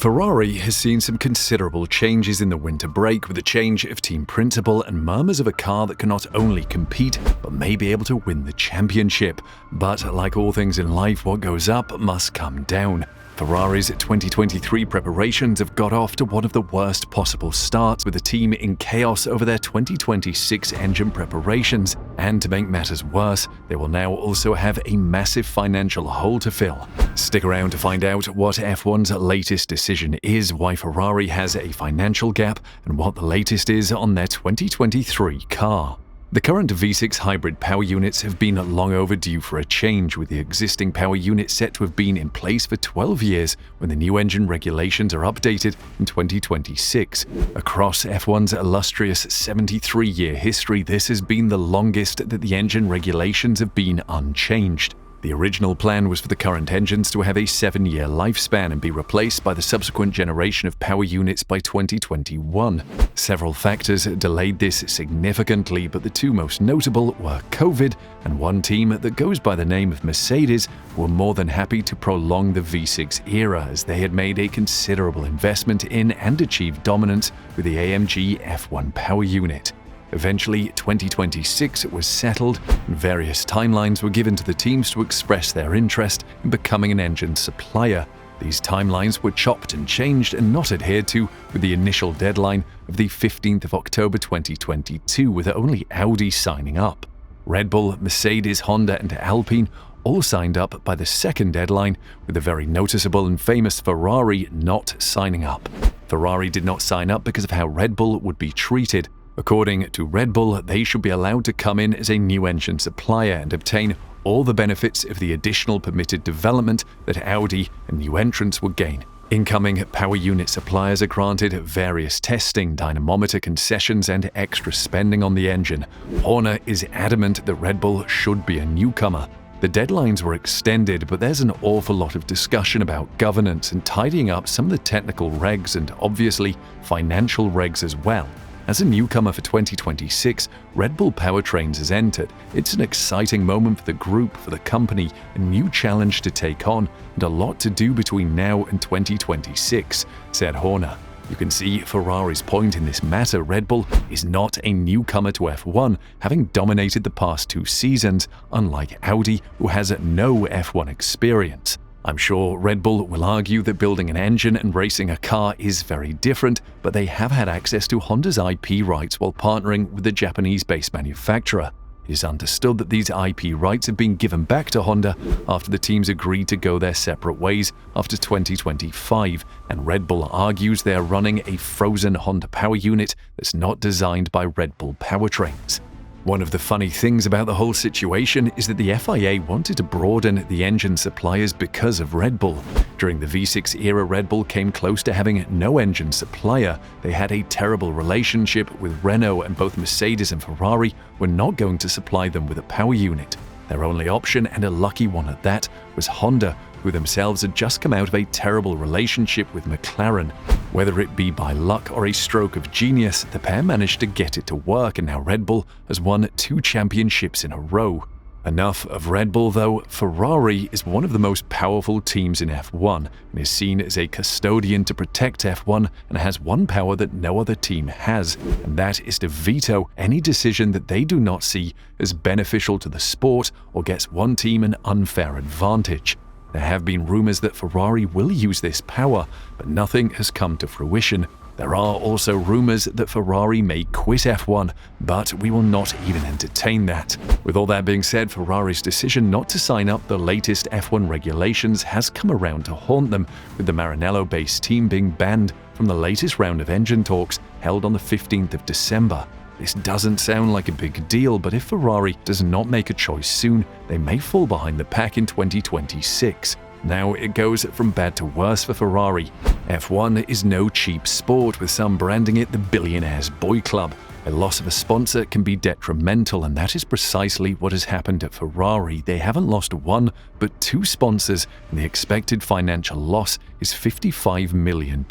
Ferrari has seen some considerable changes in the winter break with a change of team principal and murmurs of a car that can not only compete but may be able to win the championship. But like all things in life, what goes up must come down. Ferrari's 2023 preparations have got off to one of the worst possible starts, with the team in chaos over their 2026 engine preparations. And to make matters worse, they will now also have a massive financial hole to fill. Stick around to find out what F1's latest decision is, why Ferrari has a financial gap, and what the latest is on their 2023 car. The current V6 hybrid power units have been long overdue for a change, with the existing power unit set to have been in place for 12 years when the new engine regulations are updated in 2026. Across F1's illustrious 73-year history, this has been the longest that the engine regulations have been unchanged. The original plan was for the current engines to have a 7-year lifespan and be replaced by the subsequent generation of power units by 2021. Several factors delayed this significantly, but the two most notable were COVID and one team that goes by the name of Mercedes, who were more than happy to prolong the V6 era as they had made a considerable investment in and achieved dominance with the AMG F1 power unit. Eventually, 2026 was settled, and various timelines were given to the teams to express their interest in becoming an engine supplier. These timelines were chopped and changed and not adhered to, with the initial deadline of the 15th of October 2022, with only Audi signing up. Red Bull, Mercedes, Honda, and Alpine all signed up by the second deadline, with the very noticeable and famous Ferrari not signing up. Ferrari did not sign up because of how Red Bull would be treated. According to Red Bull, they should be allowed to come in as a new engine supplier and obtain all the benefits of the additional permitted development that Audi and new entrants would gain. Incoming power unit suppliers are granted various testing, dynamometer concessions, and extra spending on the engine. Horner is adamant that Red Bull should be a newcomer. The deadlines were extended, but there's an awful lot of discussion about governance and tidying up some of the technical regs and obviously financial regs as well. As a newcomer for 2026, Red Bull Powertrains has entered. It's an exciting moment for the group, for the company, a new challenge to take on, and a lot to do between now and 2026, said Horner. You can see Ferrari's point in this matter. Red Bull is not a newcomer to F1, having dominated the past 2 seasons, unlike Audi, who has no F1 experience. I'm sure Red Bull will argue that building an engine and racing a car is very different, but they have had access to Honda's IP rights while partnering with the Japanese-based manufacturer. It is understood that these IP rights have been given back to Honda after the teams agreed to go their separate ways after 2025, and Red Bull argues they are running a frozen Honda power unit that's not designed by Red Bull Powertrains. One of the funny things about the whole situation is that the FIA wanted to broaden the engine suppliers because of Red Bull. During the V6 era, Red Bull came close to having no engine supplier. They had a terrible relationship with Renault, and both Mercedes and Ferrari were not going to supply them with a power unit. Their only option, and a lucky one at that, was Honda, who themselves had just come out of a terrible relationship with McLaren. Whether it be by luck or a stroke of genius, the pair managed to get it to work, and now Red Bull has won 2 championships in a row. Enough of Red Bull though. Ferrari is one of the most powerful teams in F1 and is seen as a custodian to protect F1, and has one power that no other team has, and that is to veto any decision that they do not see as beneficial to the sport or gets one team an unfair advantage. There have been rumors that Ferrari will use this power, but nothing has come to fruition. There are also rumors that Ferrari may quit F1, but we will not even entertain that. With all that being said, Ferrari's decision not to sign up the latest F1 regulations has come around to haunt them, with the Maranello-based team being banned from the latest round of engine talks held on the 15th of December. This doesn't sound like a big deal, but if Ferrari does not make a choice soon, they may fall behind the pack in 2026. Now it goes from bad to worse for Ferrari. F1 is no cheap sport, with some branding it the billionaire's boy club. A loss of a sponsor can be detrimental, and that is precisely what has happened at Ferrari. They haven't lost 1, but 2 sponsors, and the expected financial loss is $55 million.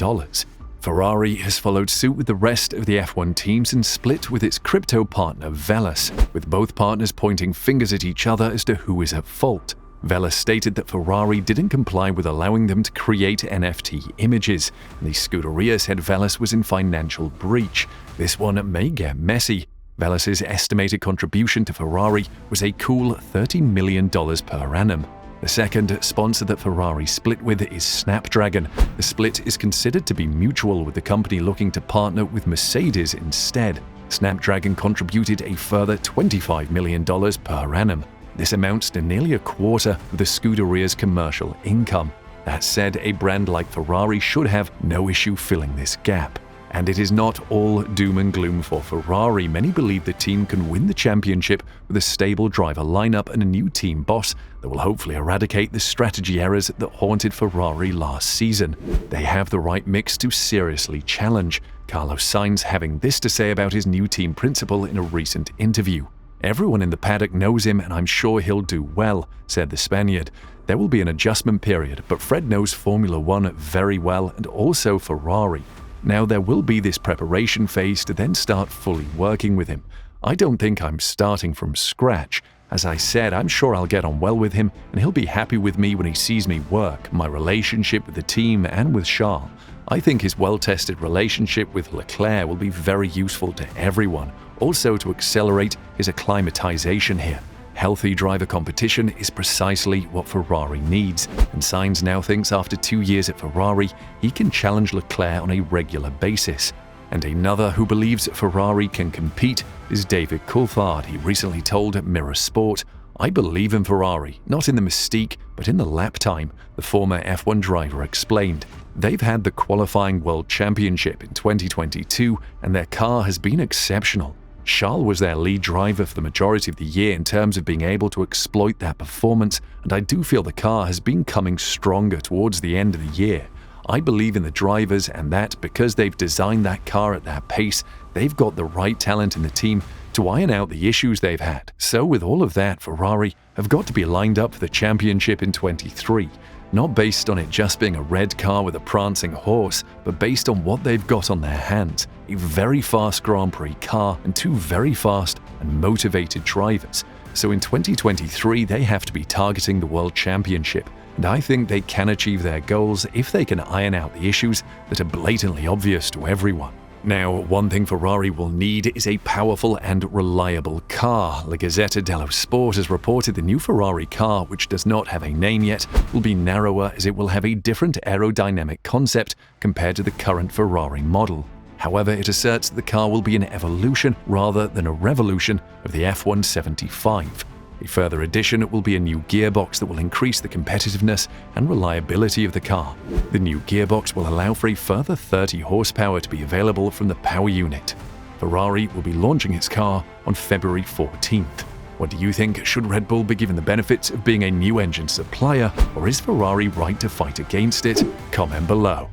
Ferrari has followed suit with the rest of the F1 teams and split with its crypto partner Velas, with both partners pointing fingers at each other as to who is at fault. Vela stated that Ferrari didn't comply with allowing them to create NFT images, and the Scuderia said Velas was in financial breach. This one may get messy. Velas's estimated contribution to Ferrari was a cool $30 million per annum. The second sponsor that Ferrari split with is Snapdragon. The split is considered to be mutual, with the company looking to partner with Mercedes instead. Snapdragon contributed a further $25 million per annum. This amounts to nearly a quarter of the Scuderia's commercial income. That said, a brand like Ferrari should have no issue filling this gap. And it is not all doom and gloom for Ferrari. Many believe the team can win the championship with a stable driver lineup and a new team boss that will hopefully eradicate the strategy errors that haunted Ferrari last season. They have the right mix to seriously challenge. Carlos Sainz having this to say about his new team principal in a recent interview. "Everyone in the paddock knows him and I'm sure he'll do well," said the Spaniard. "There will be an adjustment period, but Fred knows Formula One very well and also Ferrari. Now there will be this preparation phase to then start fully working with him. I don't think I'm starting from scratch. As I said, I'm sure I'll get on well with him and he'll be happy with me when he sees me work, my relationship with the team and with Charles. I think his well-tested relationship with Leclerc will be very useful to everyone, also to accelerate his acclimatization here. Healthy driver competition is precisely what Ferrari needs, and Sainz now thinks after 2 years at Ferrari, he can challenge Leclerc on a regular basis. And another who believes Ferrari can compete is David Coulthard. He recently told Mirror Sport, "I believe in Ferrari, not in the mystique, but in the lap time," the former F1 driver explained. They've had the qualifying World Championship in 2022, and their car has been exceptional. Charles was their lead driver for the majority of the year in terms of being able to exploit that performance, and I do feel the car has been coming stronger towards the end of the year. I believe in the drivers, and that because they've designed that car at that pace, they've got the right talent in the team to iron out the issues they've had. So with all of that, Ferrari have got to be lined up for the championship in 23. Not based on it just being a red car with a prancing horse, but based on what they've got on their hands. A very fast Grand Prix car and two very fast and motivated drivers. So in 2023, they have to be targeting the World Championship. And I think they can achieve their goals if they can iron out the issues that are blatantly obvious to everyone. Now, one thing Ferrari will need is a powerful and reliable car. La Gazzetta dello Sport has reported the new Ferrari car, which does not have a name yet, will be narrower as it will have a different aerodynamic concept compared to the current Ferrari model. However, it asserts that the car will be an evolution rather than a revolution of the F175. A further addition will be a new gearbox that will increase the competitiveness and reliability of the car. The new gearbox will allow for a further 30 horsepower to be available from the power unit. Ferrari will be launching its car on February 14th. What do you think? Should Red Bull be given the benefits of being a new engine supplier, or is Ferrari right to fight against it? Comment below.